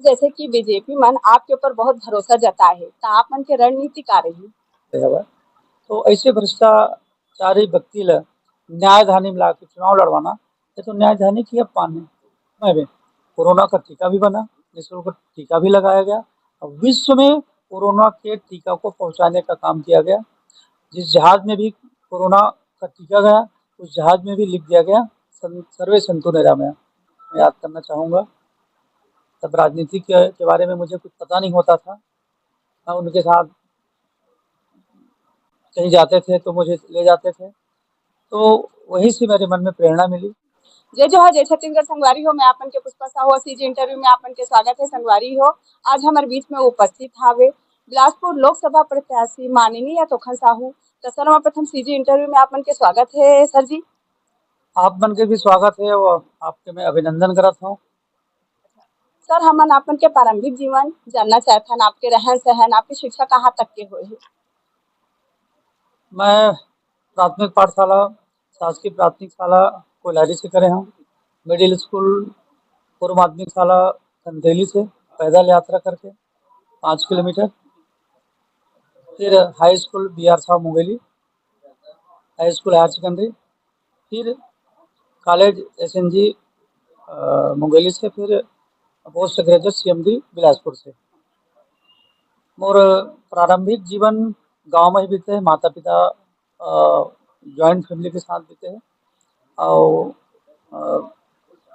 जैसे कि बीजेपी मन आपके ऊपर बहुत भरोसा जताए हे, तो आप मन के रणनीति का रही? हवय तो ऐसे भ्रष्टाचारी व्यक्ति ल न्यायधानी में लाके चुनाव लड़वाना, ये तो न्यायधानी की अपमान है। मैं भी कोरोना का टीका भी बना, निःशुल्क टीका भी लगाया गया और विश्व में कोरोना के टीका को पहुंचाने का काम किया गया। जिस जहाज में भी कोरोना का टीका गया, उस जहाज में भी लिख दिया गया सर्वे संतु निरामया। मैं याद करना चाहूँगा, तब राजनीति के बारे में मुझे कुछ पता नहीं होता था। मैं उनके साथ कहीं जाते थे तो मुझे ले जाते थे, तो वहीं से मेरे मन में प्रेरणा मिली। जय जोहार, जय छत्तीसगढ़ संगवारी हो। मैं आपन के पुष्पा साहू सीजी इंटरव्यू में आपन के स्वागत है संगवारी हो। आज हमारे बीच में उपस्थित हावे बिलासपुर लोकसभा प्रत्याशी माननीय तोखन साहू। तो सर्वप्रथम सीजी इंटरव्यू में आपन के स्वागत है सर जी। आप मन के भी स्वागत है और आपके मैं अभिनंदन करता हूँ। सर, हमन आपन के प्रारंभिक जीवन जानना चाहथन, आपके रहन सहन, आपकी शिक्षा कहाँ तक के हुए है? मैं प्राथमिक पाठशाला शासकीय प्राथमिक शाला कोलारी से करे हूँ। मिडिल स्कूल पूर्व माध्यमिक शाला कंदेली से पैदल यात्रा करके 5 किलोमीटर। फिर high school B R Sahab Mungeli high school higher secondary. फिर college S N G Mungeli से। फिर post graduate C M D Bilaspur से। मोर प्रारंभिक जीवन गांव में ही बीते हैं। माता पिता जॉइंट फैमिली के साथ बीते हैं और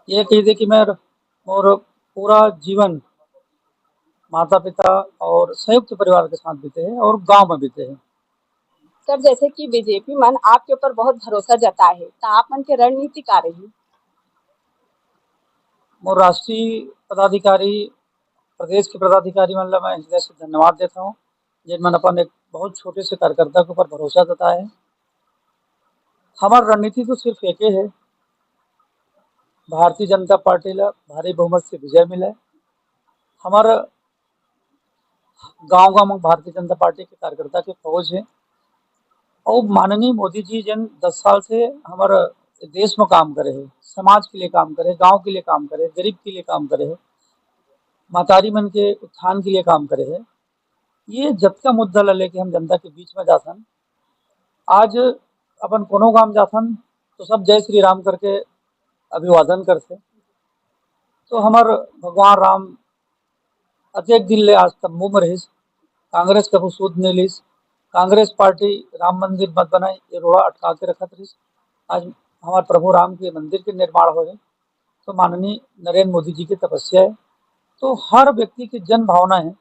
ये कही दे कि मैं मोर पूरा जीवन माता पिता और संयुक्त परिवार के साथ बीते हैं और गांव में बीते हैं। सर, जैसे कि बीजेपी मन आपके ऊपर बहुत भरोसा जताए है, तो आप मन के रणनीति का रही? मोर राष्ट्रीय पदाधिकारी प्रदेश के पदाधिकारी मन ला मैं हृदय से धन्यवाद देता हूँ, जिन मन अपन एक बहुत छोटे से कार्यकर्ता के ऊपर भरोसा जताए है। हमार रणनीति तो सिर्फ एक है, भारतीय जनता पार्टी ला भारी बहुमत से विजय मिले। हमारा गांव गांव में भारतीय जनता पार्टी के कार्यकर्ता के फौज है और माननीय मोदी जी जिन 10 साल से हमारे देश में काम करे है, समाज के लिए काम करे, गांव के लिए काम करे, गरीब के लिए काम करे है, मातारी मन के उत्थान के लिए काम करे है। ये जतका मुद्दा ला लेके हम जनता के बीच में जाथन। आज अपन कोनो गांव जाथन तो सब जय श्री राम करके अभिवादन करते। तो हमार भगवान राम अतेक दिन ले आज तंबू में रहिस, कांग्रेस कभू सूद नहीं लीस। कांग्रेस पार्टी राम मंदिर मत बनाई, ये रोड़ा अटका के रखत रहिस। आज हमारे प्रभु राम के मंदिर के निर्माण हो गए, तो माननीय नरेंद्र मोदी जी की तपस्या है। तो हर व्यक्ति की जन भावना है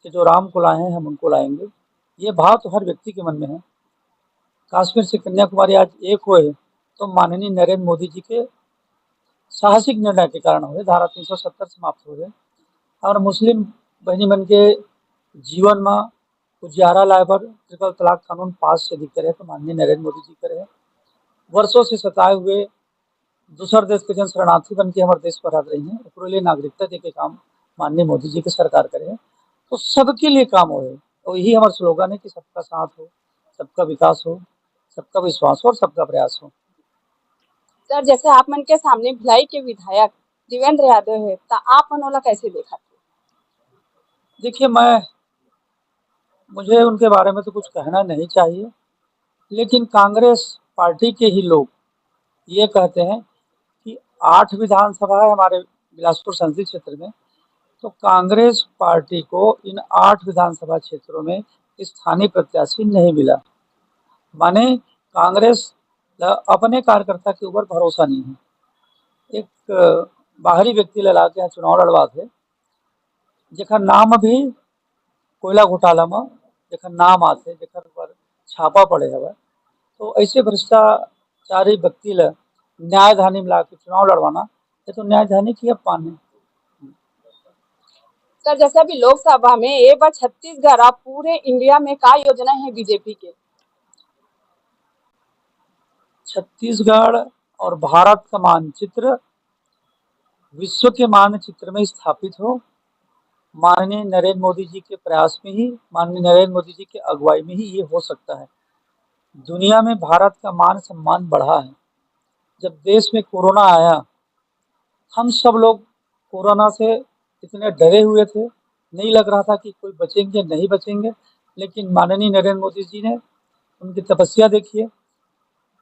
कि जो राम को लाए हैं हम उनको लाएंगे, ये भाव तो हर व्यक्ति के मन में है। कश्मीर से कन्याकुमारी आज एक हुए तो माननीय नरेंद्र मोदी जी के साहसिक निर्णय के कारण हुए। धारा 370 समाप्त हो गए और मुस्लिम बहनी मन के जीवन में उजियारा लाए पर ट्रिपल तलाक कानून पास से दिखते रहे तो माननीय नरेंद्र मोदी जी करे। वर्षों से सताए हुए दूसर देश के जन शरणार्थी बन के हमारे देश पर आ रही हैं, उसके लिए नागरिकता दे के काम माननीय मोदी जी की सरकार करे। तो सबके लिए काम हो, और यही हमारा स्लोगन है कि सबका साथ हो, सबका विकास हो, सबका विश्वास हो और सबका प्रयास हो। सर, जैसे आप मन के सामने भिलाई के विधायक देवेंद्र यादव है, तो आप मन ओला कैसे देखा? देखिए, मुझे उनके बारे में तो कुछ कहना नहीं चाहिए, लेकिन कांग्रेस पार्टी के ही लोग ये कहते हैं कि 8 विधानसभा है हमारे बिलासपुर संसदीय क्षेत्र में, तो कांग्रेस पार्टी को इन 8 विधानसभा क्षेत्रों में स्थानीय प्रत्याशी नहीं मिला। माने कांग्रेस अपने कार्यकर्ता के ऊपर भरोसा नहीं है। एक बाहरी व्यक्ति ला के चुनाव लड़वा थे, जेकर नाम भी कोयला घोटाला में जेकर नाम आते, जेकर पर छापा पड़े हवा, तो ऐसे भ्रष्टाचारी व्यक्ति ला न्यायधानी में ला के चुनाव लड़वाना, ये तो न्यायधानी की अपमान है। सर, जैसे अभी लोकसभा में एक बार छत्तीसगढ़ और पूरे इंडिया में क्या योजना है बीजेपी के? छत्तीसगढ़ और भारत का मानचित्र विश्व के मानचित्र में स्थापित हो, माननीय नरेंद्र मोदी जी के प्रयास में ही, माननीय नरेंद्र मोदी जी के अगुवाई में ही ये हो सकता है। दुनिया में भारत का मान सम्मान बढ़ा है। जब देश में कोरोना आया, हम सब लोग कोरोना से इतने डरे हुए थे, नहीं लग रहा था कि कोई बचेंगे नहीं बचेंगे, लेकिन माननीय नरेंद्र मोदी जी ने उनकी तपस्या देखिए,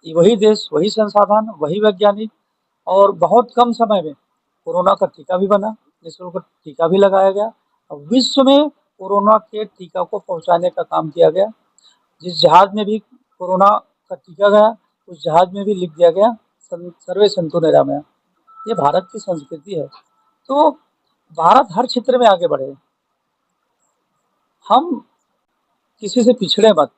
वही देश, वही संसाधन, वही वैज्ञानिक, और बहुत कम समय में कोरोना का टीका भी बना, निःशुल्क टीका भी लगाया गया और विश्व में कोरोना के टीका को पहुंचाने का काम किया गया। जिस जहाज में भी कोरोना का टीका गया, उस जहाज में भी लिख दिया गया सर्वे संतु निरामया। ये भारत की संस्कृति है। तो भारत हर क्षेत्र में आगे बढ़े, हम किसी से पिछड़े मत,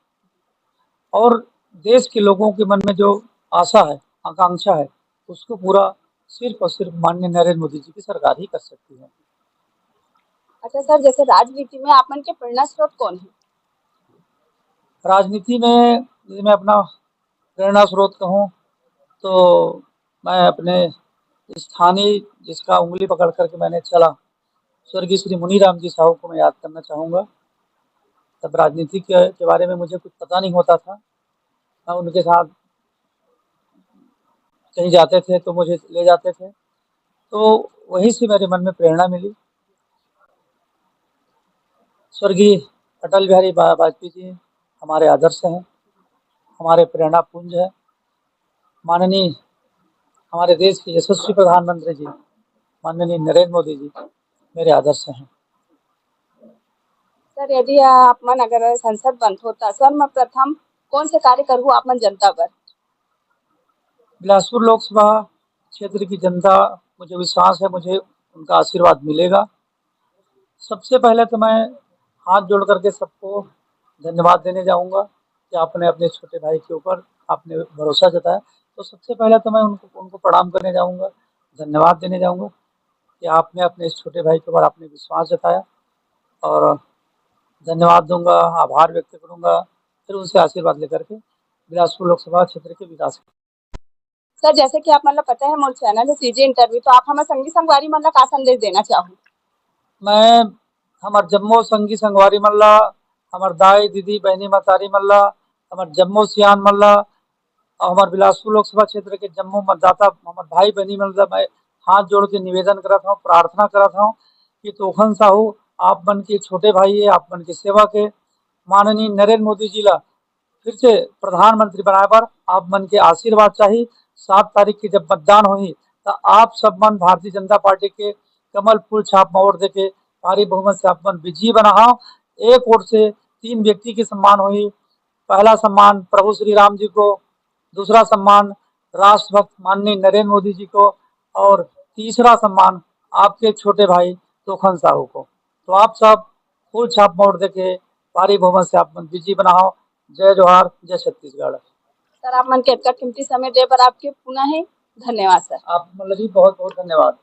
और देश के लोगों के मन में जो आशा है, आकांक्षा है, उसको पूरा सिर्फ और सिर्फ माननीय नरेंद्र मोदी जी की सरकार ही कर सकती है। अच्छा सर, जैसे राजनीति में आपन के प्रेरणा स्रोत कौन है? राजनीति में यदि मैं अपना प्रेरणा स्रोत कहूँ तो मैं अपने स्थानीय, जिसका उंगली पकड़ करके मैंने चला, स्वर्गीय श्री मुनीराम जी साहू को मैं याद करना चाहूँगा। तब राजनीति के बारे में मुझे कुछ पता नहीं होता था, मैं उनके साथ कहीं जाते थे तो मुझे ले जाते थे, तो वहीं से मेरे मन में प्रेरणा मिली। स्वर्गीय अटल बिहारी वाजपेयी जी हमारे आदर्श हैं, हमारे प्रेरणा पुंज है। माननीय हमारे देश के यशस्वी प्रधानमंत्री जी माननीय नरेंद्र मोदी जी मेरे आदर्श हैं। सर, यदि आपमन अगर संसद बंद होता सर्वप्रथम कौन से कार्य करूँ आपमन जनता बर? बिलासपुर लोकसभा क्षेत्र की जनता, मुझे विश्वास है मुझे उनका आशीर्वाद मिलेगा। सबसे पहले तो मैं हाथ जोड़ करके सबको धन्यवाद देने जाऊंगा कि आपने अपने छोटे भाई के ऊपर आपने भरोसा जताया। तो सबसे पहले तो मैं उनको प्रणाम करने जाऊंगा, धन्यवाद देने जाऊंगा कि आपने अपने इस छोटे भाई के ऊपर आपने विश्वास जताया, और धन्यवाद दूंगा, आभार व्यक्त करूंगा, फिर उनसे आशीर्वाद लेकर के बिलासपुर लोकसभा क्षेत्र के विकास। सर, जैसे कि आप मतलब पता है मोर चैनल है सीजे इंटरव्यू, तो आप हमें संगी संगवारी मतलब का संदेश देना चाहूँ? मैं हमार जम्मो संगी संगवारी मल्ला, हमार दाई दीदी बहनी मतारी मल्ला, हमार जम्मो सियान मल्ला और हमार बिलासपुर लोकसभा क्षेत्र के जम्मू मतदाता हमार भाई बहनी मल्ला, मैं हाथ जोड़ के निवेदन करता हूँ, प्रार्थना करता हूँ कि तोखन साहू आप मन के छोटे भाई है, आप मन की सेवा के माननीय नरेंद्र मोदी जी ला फिर से प्रधानमंत्री बनाए बर आप मन के आशीर्वाद चाहिए। 7 तारीख की जब मतदान होगी तो आप सब मन भारतीय जनता पार्टी के कमल फूल छाप में वोट देके भारी बहुमत से आप मन विजयी बनाओ। एक वोट से 3 व्यक्ति की सम्मान हुई। पहला सम्मान प्रभु श्री राम जी को, दूसरा सम्मान राष्ट्रभक्त माननीय नरेंद्र मोदी जी को, और तीसरा सम्मान आपके छोटे भाई तोखन साहू को। तो आप सब फूल छाप वोट देके भारी बहुमत से आप मन विजयी बनाओ। जय जोहार, जय छत्तीसगढ़। सर, आप मन के इतना कीमती समय दे बर आपके पुनः ही धन्यवाद सर। आप मतलब भी बहुत बहुत धन्यवाद।